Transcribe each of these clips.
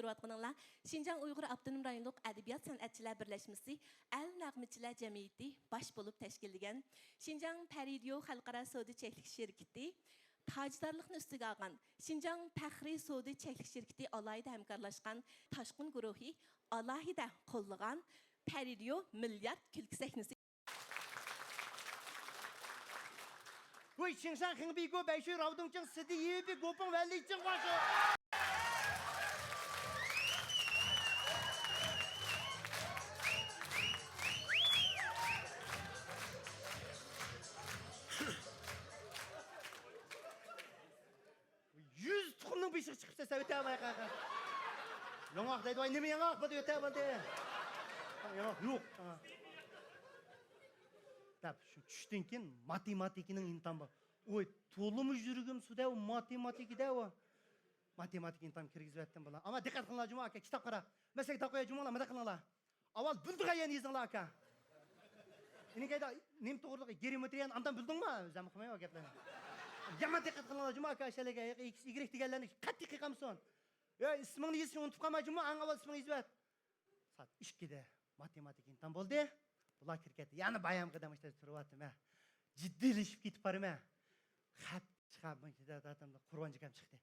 ko'rayotganinglar Şinjan Uyg'ur Avtonom rayonluq Adabiyot San'atchilar birlashmasi El Nag'michilar jamiyati bosh bo'lib tashkillagan Şinjan Paridio xalqaro savdo cheklik shirkati tajdorlikni ustiga olgan Şinjan Faxriy savdo cheklik shirkati alohida hamkorlashgan Toshqin guruhi alohida qo'llagan Paridio milliard kulki sahnasi 为青山横壁过百岁劳动证实地一笔国崩万里正话说。100 tuxumning beshigi chiqibsa sen o'tamay qaqa. Yong'oq deydi, voy nima yong'oq bu o'ta bo'ldi. Yong'oq yo'q. Tap shu tushdan keyin matematikaning imtihoni bor. Oy, to'limi yurgim suda matematikada o. Matematik imtihon kirgizayotdim bular. Ama diqqat qilinglar Juma aka, kitob qara. Masalan, taqoya Jumalar, mana qilinglar. Avval bildigan yezinglar aka. Meningayda nim to'g'riliq geometriyani andan bildingmi? O'zim qilmayman gaplarni. Yama diqqat qilinglar Juma aka, shalaga x y deganlarni qattiq qilqamson. Ya ismingni yezishni unutib qolma Juma, avval ismingni yezib. Soat 2da matematik imtihon bo'ldi. Bular kirketdi. Yani bayam qadam işte turyaptim ha. Jiddilashib ketib borman. Xat chiqib menga Qur'on jikam chiqdi.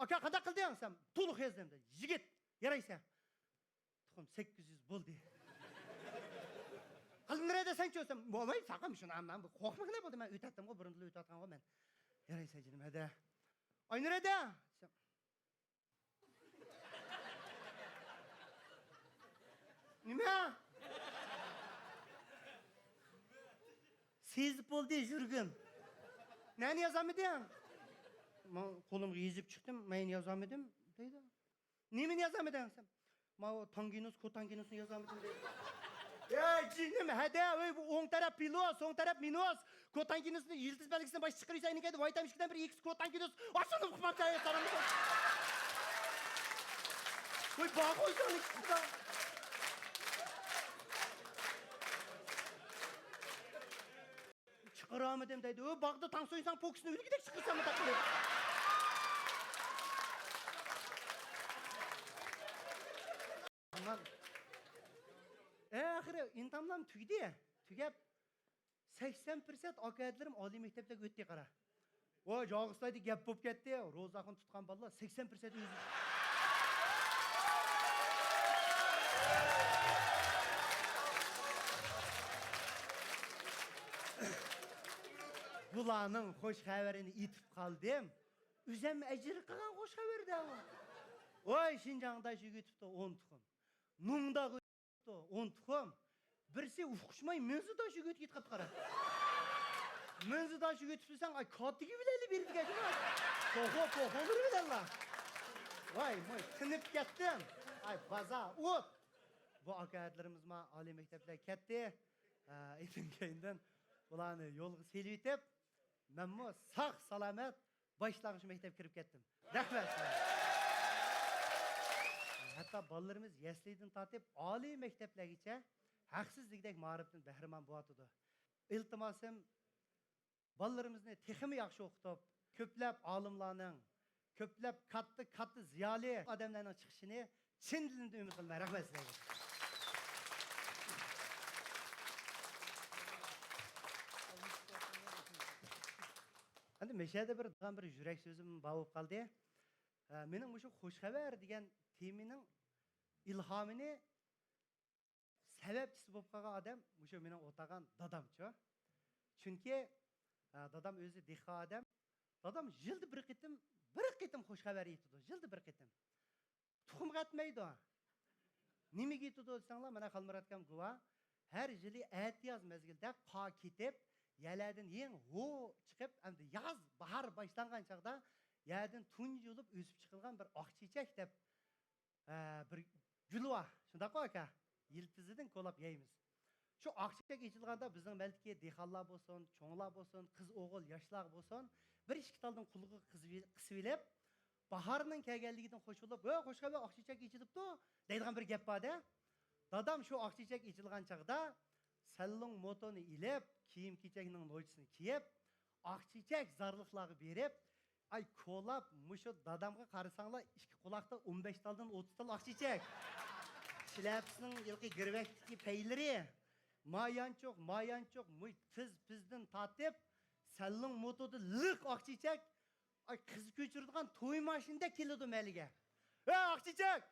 Aka, qanday qilding sen? To'liq yozdim dedi. Yigit, yaraysan. Tuxum 800 bo'ldi. Qildirayda sen cho'sam, bo'lmay, saqam shuni amman bu qo'rqmagina bo'ldi. Men o'tatdim-ku, burunli o'tatgan-ku men. Yaraysan jinim hada. Oynarada. Nima? Sezib bo'ldi yurgim. Neni yazamidin? Men qo'limga yezib chiqdim, men yazamidim deydi. Nimani yazamidin sen? Men tanginus, kotanginusni yazamidim deydi. Ey jinim, hada, bu o'ng taraf plus, so'ng taraf minus. Kotanginusni yildiz belgisidan bosh chiqarsa, nega vitamin 2 dan bir x kotanginus. Oshuni qilmoqchi edim. Voy, baq qo'ysan ikkita. Çıkaramadım dedi. O bağda tansiyon insan pokusunu öyle gidek çıkırsam mı takılır? Aman. Ahire intamlam tüydü ya. Tügep 80% akayetlerim Ali mektepte öttü kara. O Jağıstaydı gap bop ketdi. Rozakın tutkan balla 80% özü. Bulanın hoş haberini itip kaldım. Üzem ecir kılan hoş haber de var. Oy Şinjan'da jügütüptü 10 tuxum. Nungda jügütüptü 10 tuxum. Birisi ufukuşmay menzida jügüt git qat qara. Menzida jügütüpsen ay katigi bileli berdi gecim. Toho olur bilallah. Vay moy tınıp kettim. Ay baza ot. Bu akayatlarımız ma Ali mektepler ketdi. Etin keyinden bularni yolga selitip men sağ salamet başlangıç mektep kirip kettim. Rahmet. Hatta balalarımız yesliyden tatip Ali mekteplergacha haqsizlikdek ma'rifdan bahramand bo'latydi. Iltimosim balalarimizni texmi yaxshi o'qitib, ko'plab olimlarning, ko'plab katta ziyoli odamlarning chiqishini chin dilimdan umid qilaman. Rahmat sizlarga. Endi meşede bir yürek sözüm bağıb qaldı. Mening bu xoş xabar degan temining ilhamini sebepçisi bo'lib qolgan odam o'sha mening o'tagan dadamchi. Chunki dadam o'zi deha odam. Dadam yilda bir qitim xoş xabar aytadi. Yilda bir qitim. Tuxum qatmaydi. Nimaga aytadi desanglar, mana Xalmuratgam guvoh. Har yili aytiyoz mezgilda qa ketib Yerlerden yen ho çıkıp hem de yaz bahar başlangan çağda yerden tuncu olup ösüp çıkılgan bir akçiçek dep bir gül var. Şunda koyaka yıldızıdan kolap yeyimiz. Şu akçiçek içilganda bizden belki dehallar bolsun, çoğlar bolsun, kız oğul yaşlar bolsun bir iş kitaldan kuluğu kısıvilep baharının kelgelliğinden hoş olup hoş geldin akçiçek içilip de deydiğen bir gep var da. Dadam şu akçiçek içilgan çağda Salon motonu ilep, kiyim keçekinin loyçisini kiyip, akçiçek zarlıqları berip, Ay kolap muşu dadamga qarasanlar ikki quloqda 15 taldan 30 tal oqchichak. Şilepsinin yılki girvektiki peyliri. Mayançok, muy pizdan tatip. Sellin motodu lık oqchichak. Ay kız köçürdiğen toy maşininde keledi melige. Oqchichak!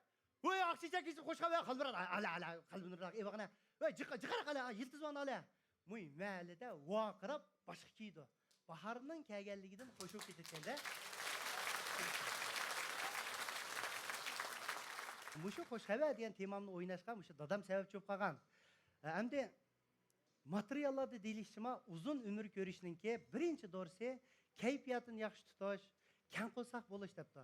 Oy oqchichak isi qo'shqa ver qalbirad. Ala qalbiniraq evaqna. Oy jiqara qala yiltiz van ala. Muy malida vaqirab boshqa kiydi. Baharının kelganligidan qo'shib ketganda. Muşu qo'shqavar degan temamni o'ynashga mushu dadam sababchi bo'lib qolgan. Endi materiallarda deyilishima uzun ömür ko'rishninki birinchi dorisi kayfiyatini yaxshi tutish, kang qo'lsaq bo'lish debdi.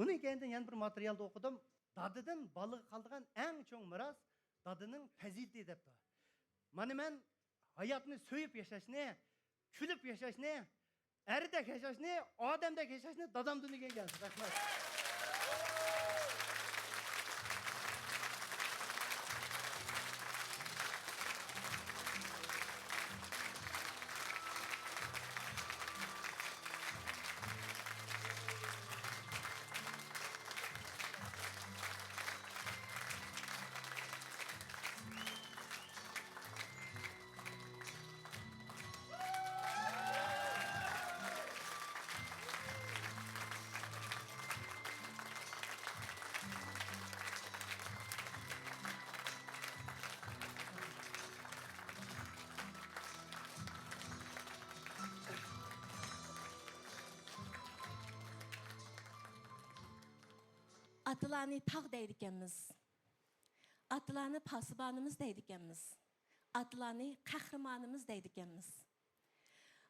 Uning keyin yana bir materialda o'qidim. Dadidan balığı qoldigan eng cho'ng miros dadining fazilati debdi. Mana men hayotni so'yib yashashni, kulib yashashni, erdek yashashni, odamdek yashashni dadamdan o'rgangan. Rahmat. Atılarını tağ deydikenmiz. Atılarını pasıbanımız deydikenmiz. Atılarını kahramanımız deydikenmiz.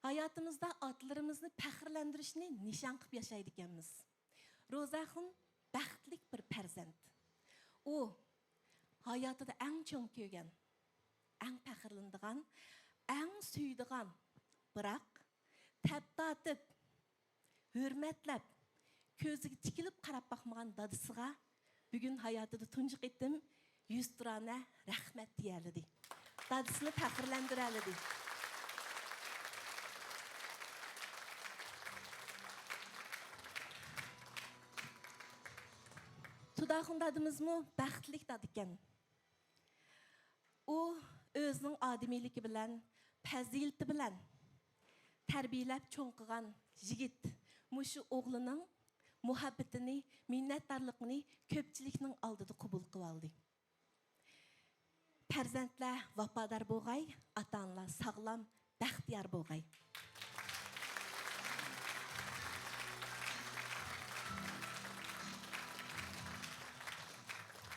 Hayatımızda atlarımızı pəxirləndirişini nişan qıb yaşaydikenmiz. Rozaxun bəxtlik bir pərzənd. O, hayatıda ən çoğ köygen, ən pəxirləndiğən, ən süydiğən, bırak, təbdatıp, hürmetləp, közüge tikilip qarab baxmağan dadısıға bugün hayatıda tuncu etdim, 100 turana rəhmət deyərlidir. Dadısını pəxirləndirərlidir. Tudaxun dadımız mı bəxtlik dad ikən. O, özünün ademiliki bilən, pəzilti bilən, tərbiyələb çoğqıған jigit, muşu oğlunun muhabbetini, minnetdarlıqını köpçilikning aldıda qubul qıb aldı. Pərzəndlər vafadar boğay, ata-analar sağlam, bəxtiyar boğay.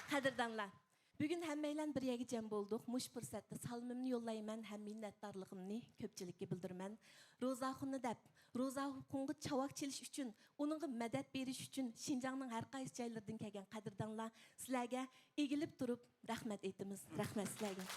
Qadirdanlar, bugün həmməylə bir yerə cəm bolduq. Muş fürsətdə salımımı yollayman, həm minnətdarlığımı köpçilikə bildirmən. Rozaxunni dəb, Rozaxunga çavaq çeliş üçün, onunğa mədət beriş üçün Şinjanның hər qaysı joylardan kelgan qadirdanlar sizlərə egilib turub rəhmət etdimiz. Rəhmət sizlərə.